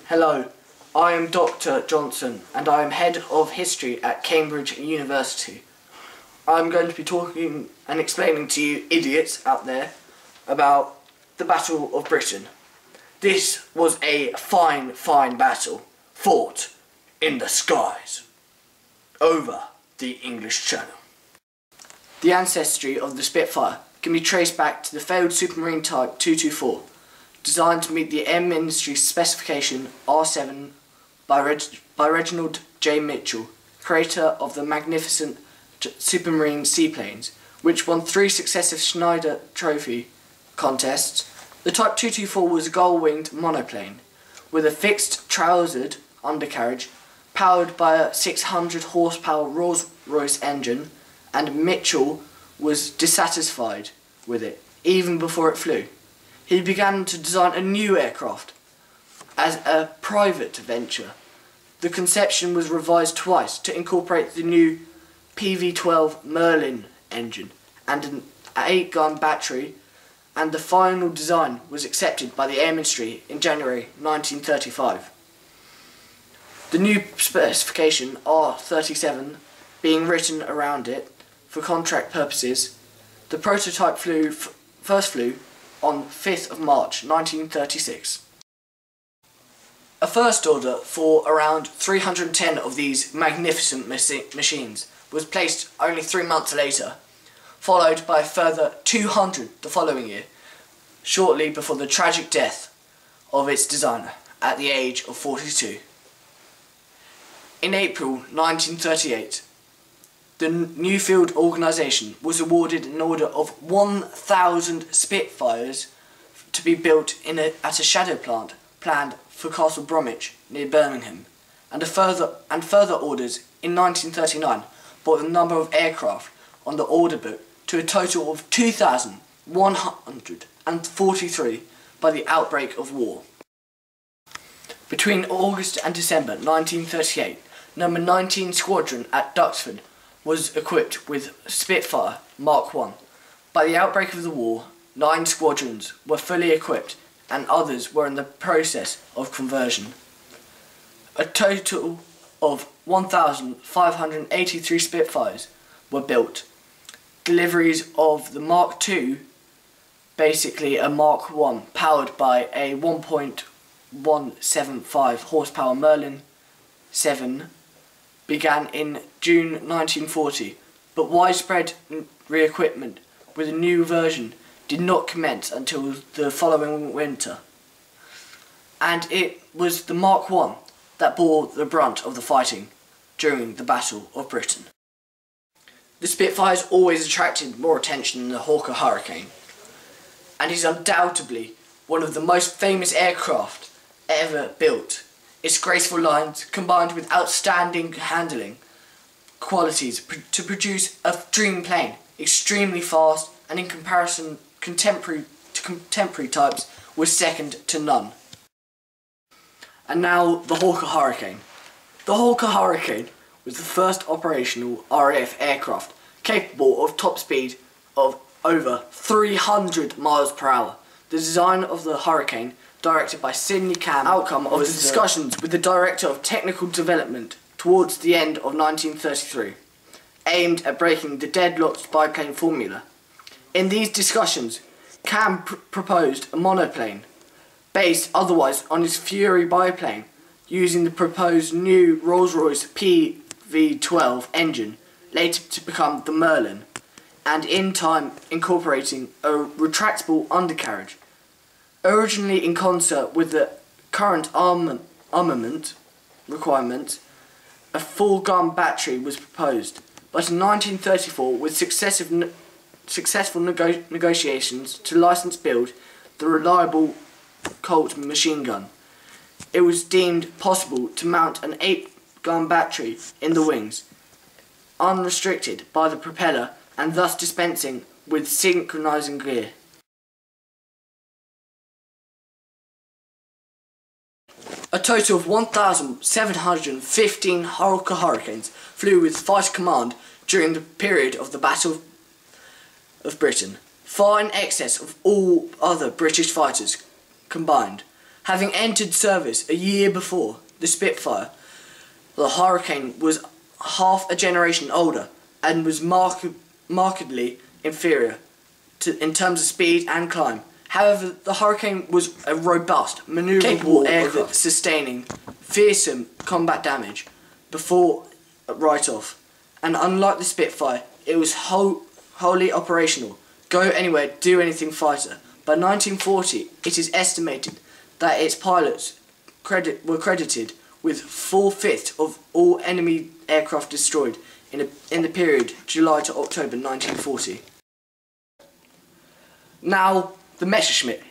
Hello, I am Dr. Johnson and I am Head of History at Cambridge University. I'm going to be talking and explaining to you idiots out there about the Battle of Britain. This was a fine battle fought in the skies over the English Channel. The ancestry of the Spitfire can be traced back to the failed Supermarine Type 224, designed to meet the Air Ministry specification R7 by Reginald J. Mitchell, creator of the magnificent Supermarine seaplanes, which won 3 successive Schneider Trophy contests. The Type 224 was a gull-winged monoplane with a fixed trousered undercarriage powered by a 600 horsepower Rolls-Royce engine, and Mitchell was dissatisfied with it even before it flew. He began to design a new aircraft as a private venture. The conception was revised twice to incorporate the new PV-12 Merlin engine and an 8-gun battery, and the final design was accepted by the Air Ministry in January 1935. The new specification R37 being written around it for contract purposes, the prototype first flew on 5th of March 1936. A first order for around 310 of these magnificent machines was placed only 3 months later, followed by a further 200 the following year, shortly before the tragic death of its designer at the age of 42. In April 1938, the Newfield organisation was awarded an order of 1,000 Spitfires to be built at a shadow plant planned for Castle Bromwich near Birmingham, and further orders in 1939 brought the number of aircraft on the order book to a total of 2,143 by the outbreak of war. Between August and December 1938, number 19 Squadron at Duxford was equipped with Spitfire Mark I. By the outbreak of the war, 9 squadrons were fully equipped and others were in the process of conversion. A total of 1,583 Spitfires were built. Deliveries of the Mark II, basically a Mark I powered by a 1.175 horsepower Merlin 7, began in June 1940, but widespread re-equipment with a new version did not commence until the following winter, and it was the Mark I that bore the brunt of the fighting during the Battle of Britain. The Spitfires always attracted more attention than the Hawker Hurricane, and is undoubtedly one of the most famous aircraft ever built. Its graceful lines, combined with outstanding handling qualities to produce a dream plane, extremely fast and in comparison contemporary types, was second to none. And now the Hawker Hurricane. The Hawker Hurricane was the first operational RAF aircraft capable of top speed of over 300 miles per hour. The design of the Hurricane, directed by Sidney Cam, outcome of the discussions with the Director of Technical Development towards the end of 1933, aimed at breaking the deadlocked biplane formula. In these discussions, Cam proposed a monoplane, based otherwise on his Fury biplane, using the proposed new Rolls-Royce PV-12 engine, later to become the Merlin, and in time incorporating a retractable undercarriage. Originally in concert with the current armament requirements, a 4-gun battery was proposed, but in 1934, with successful negotiations to license build the reliable Colt machine gun, it was deemed possible to mount an 8-gun battery in the wings, unrestricted by the propeller and thus dispensing with synchronizing gear. A total of 1,715 Hawker Hurricanes flew with fighter command during the period of the Battle of Britain, far in excess of all other British fighters combined. Having entered service a year before the Spitfire, the Hurricane was half a generation older and was markedly inferior in terms of speed and climb. However, the Hurricane was a robust, manoeuvrable aircraft sustaining fearsome combat damage before write-off, and unlike the Spitfire, it was wholly operational, go anywhere, do anything fighter. By 1940, it is estimated that its pilots were credited with 4/5 of all enemy aircraft destroyed in the period July to October 1940. Now, the Messerschmitt,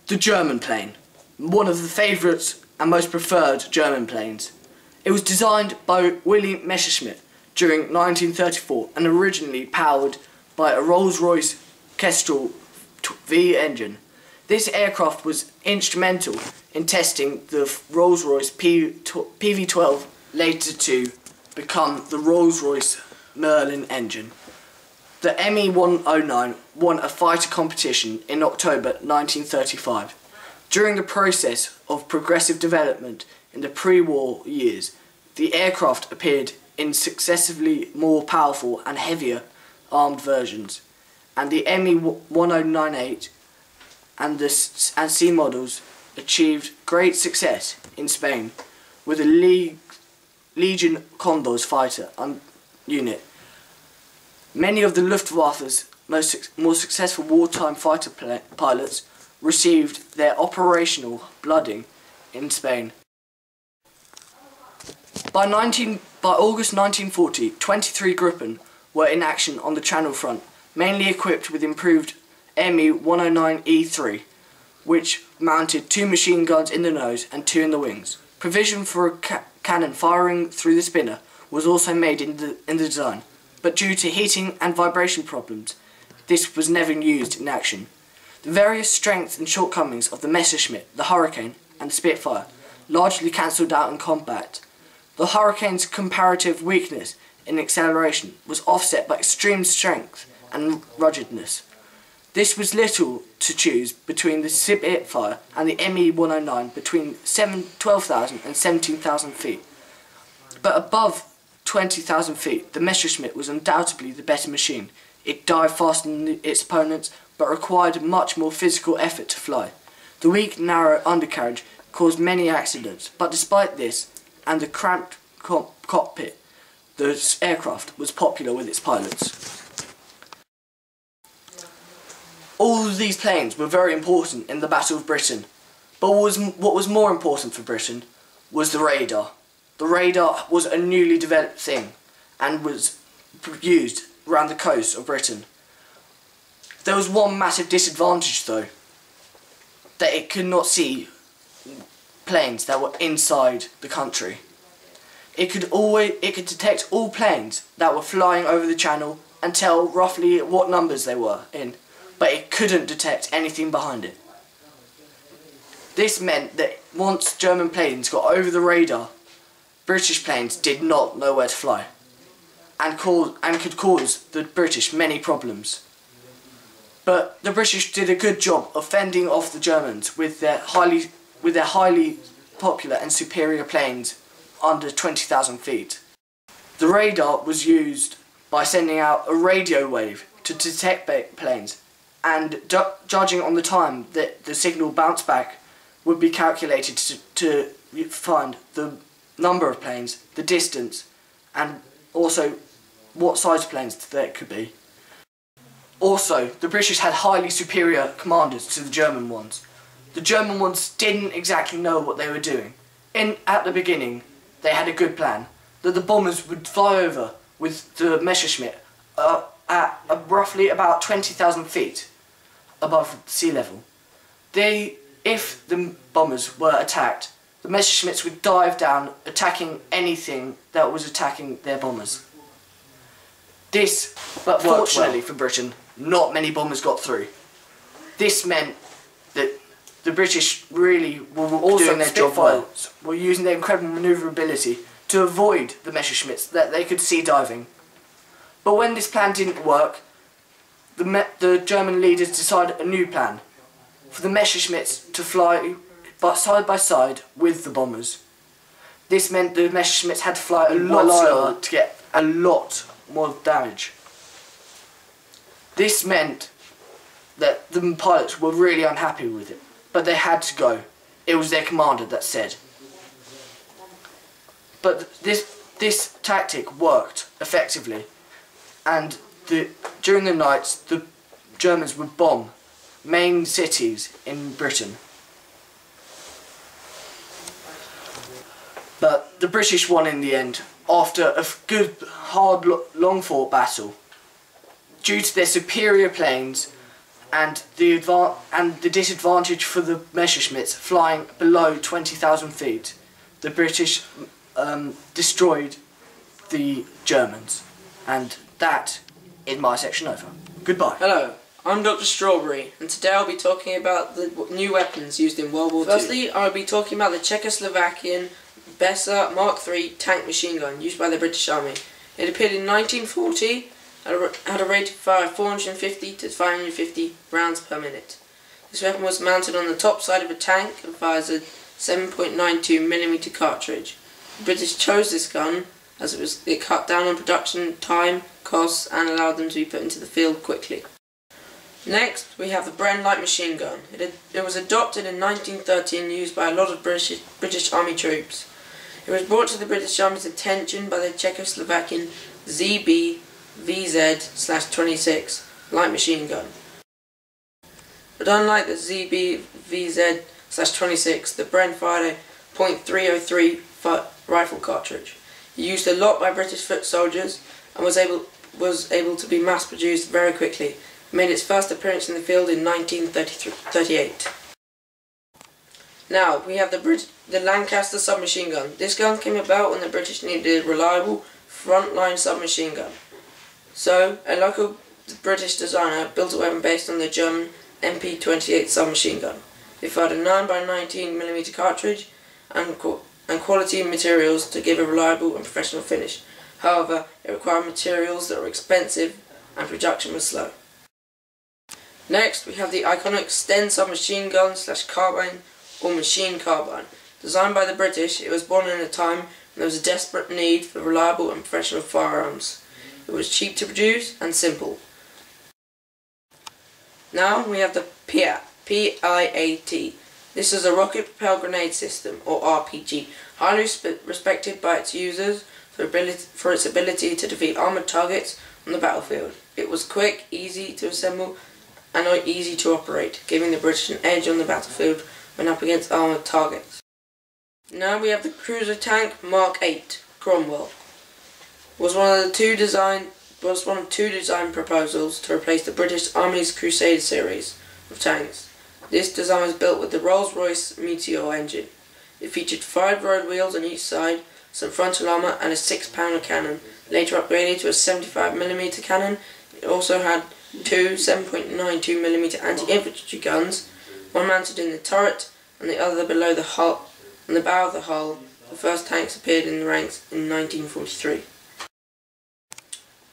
the German plane, one of the favourites and most preferred German planes. It was designed by William Messerschmitt during 1934 and originally powered by a Rolls-Royce Kestrel V engine. This aircraft was instrumental in testing the Rolls-Royce PV-12, later to become the Rolls-Royce Merlin engine. The Me-109 won a fighter competition in October 1935. During the process of progressive development in the pre-war years, the aircraft appeared in successively more powerful and heavier armed versions, and the Me-1098 and C models achieved great success in Spain with a Legion Condors fighter unit. Many of the Luftwaffe's more successful wartime fighter pilots received their operational blooding in Spain. By August 1940, 23 Gripen were in action on the Channel front, mainly equipped with improved Me-109E3, which mounted 2 machine guns in the nose and 2 in the wings. Provision for a cannon firing through the spinner was also made in the design, but due to heating and vibration problems, this was never used in action. The various strengths and shortcomings of the Messerschmitt, the Hurricane and the Spitfire largely cancelled out in combat. The Hurricane's comparative weakness in acceleration was offset by extreme strength and ruggedness. This was little to choose between the Spitfire and the Me-109 between 12,000 and 17,000 feet. But above 20,000 feet, the Messerschmitt was undoubtedly the better machine. It dived faster than its opponents, but required much more physical effort to fly. The weak, narrow undercarriage caused many accidents, but despite this, and the cramped cockpit, the aircraft was popular with its pilots. All of these planes were very important in the Battle of Britain, but what was more important for Britain was the radar. The radar was a newly developed thing and was used around the coast of Britain. There was one massive disadvantage though, that it could not see planes that were inside the country. It could detect all planes that were flying over the channel and tell roughly what numbers they were in, but it couldn't detect anything behind it. This meant that once German planes got over the radar, British planes did not know where to fly, and could cause the British many problems. But the British did a good job of fending off the Germans with their highly popular and superior planes under 20,000 feet. The radar was used by sending out a radio wave to detect planes, and judging on the time that the signal bounced back would be calculated to find the number of planes, the distance, and also what size planes there could be. Also, the British had highly superior commanders to the German ones. The German ones didn't exactly know what they were doing. At the beginning, they had a good plan, that the bombers would fly over with the Messerschmitt at roughly about 20,000 feet above sea level. If the bombers were attacked, the Messerschmitts would dive down, attacking anything that was attacking their bombers. But fortunately for Britain, not many bombers got through. This meant that the British really were also doing their job well, were using their incredible manoeuvrability to avoid the Messerschmitts that they could see diving. But when this plan didn't work, the German leaders decided a new plan, for the Messerschmitts to fly but side by side with the bombers. This meant the Messerschmitts had to fly a lot slower to get a lot more damage. This meant that the pilots were really unhappy with it, but they had to go. It was their commander that said. But this tactic worked effectively, and during the nights the Germans would bomb main cities in Britain. But the British won in the end, after a good, hard, long-fought battle, due to their superior planes and the disadvantage for the Messerschmitts flying below 20,000 feet. The British destroyed the Germans, and that is my section over. Goodbye. Hello, I'm Dr. Strawberry, and today I'll be talking about the new weapons used in World War II. Firstly, I'll be talking about the Czechoslovakian Besa Mark III tank machine gun used by the British Army. It appeared in 1940 and had a rate of fire of 450 to 550 rounds per minute. This weapon was mounted on the top side of a tank and fires a 7.92mm cartridge. The British chose this gun as it cut down on production time, costs, and allowed them to be put into the field quickly. Next, we have the Bren light machine gun. It was adopted in 1913 and used by a lot of British Army troops. It was brought to the British Army's attention by the Czechoslovakian ZB-VZ/26 light machine gun. But unlike the ZB-VZ/26, the Bren fired a .303 rifle cartridge. Used a lot by British foot soldiers and was able to be mass produced very quickly. It made its first appearance in the field in 1938. Now we have the Lancaster submachine gun. This gun came about when the British needed a reliable frontline submachine gun. So a local British designer built a weapon based on the German MP-28 submachine gun. It fired a 9x19mm cartridge and quality materials to give a reliable and professional finish. However, it required materials that were expensive and production was slow. Next, we have the iconic Sten submachine gun / carbine or machine carbine. Designed by the British, it was born in a time when there was a desperate need for reliable and professional firearms. It was cheap to produce and simple. Now we have the PIAT. P-I-A-T. This is a rocket-propelled grenade system, or RPG, highly respected by its users for its ability to defeat armoured targets on the battlefield. It was quick, easy to assemble, and easy to operate, giving the British an edge on the battlefield when up against armoured targets. Now we have the cruiser tank Mark VIII. Cromwell was one of two design proposals to replace the British Army's Crusader series of tanks. This design was built with the Rolls-Royce Meteor engine. It featured 5 road wheels on each side, some frontal armour and a 6-pounder cannon. Later upgraded to a 75mm cannon, it also had 2 7.92mm anti-infantry guns, one mounted in the turret and the other below the hull. On the bow of the hull, the first tanks appeared in the ranks in 1943.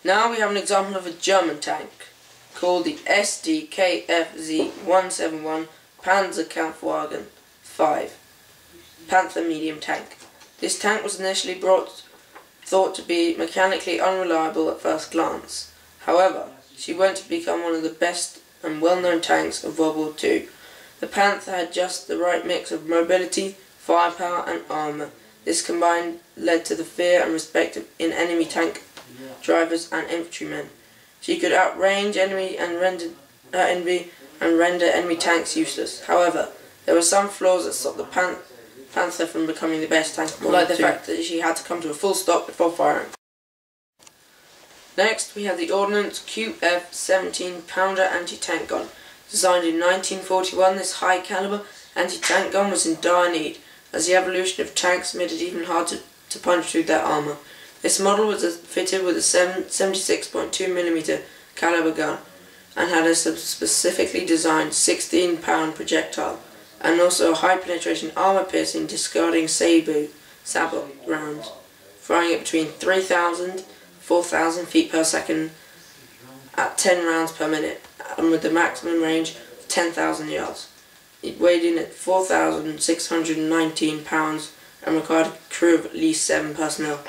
Now we have an example of a German tank called the SDKFZ-171 Panzerkampfwagen 5 Panther medium tank. This tank was initially thought to be mechanically unreliable at first glance. However, she went to become one of the best and well-known tanks of World War II. The Panther had just the right mix of mobility, firepower and armour. This combined led to the fear and respect in enemy tank drivers and infantrymen. She could outrange enemy and render enemy tanks useless. However, there were some flaws that stopped the Panther from becoming the best tank, like the fact that she had to come to a full stop before firing. Next, we have the Ordnance QF 17-pounder anti-tank gun. Designed in 1941, this high-caliber anti-tank gun was in dire need, as the evolution of tanks made it even harder to punch through their armour. This model was fitted with a 76.2mm caliber gun and had a specifically designed 16-pound projectile, and also a high-penetration armour-piercing discarding sabre rounds, firing it between 3,000 and 4,000 feet per second at 10 rounds per minute, and with the maximum range of 10,000 yards. It weighed in at 4,619 pounds and required a crew of at least 7 personnel.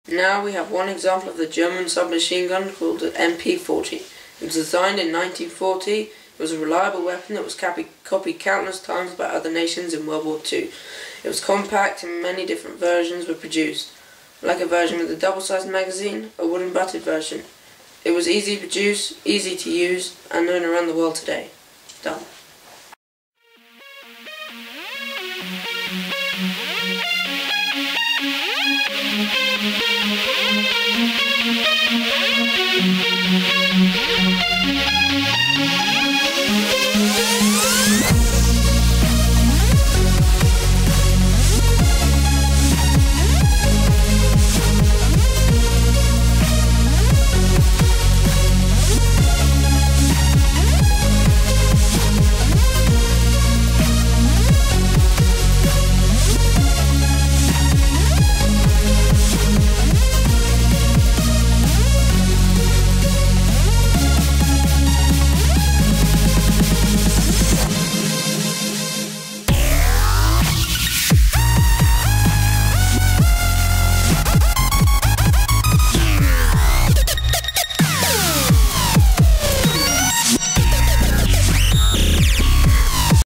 Now we have one example of the German submachine gun called the MP40. It was designed in 1940. It was a reliable weapon that was copied countless times by other nations in World War II. It was compact and many different versions were produced, like a version with a double-sized magazine, a wooden-butted version. It was easy to produce, easy to use, and known around the world today. Done.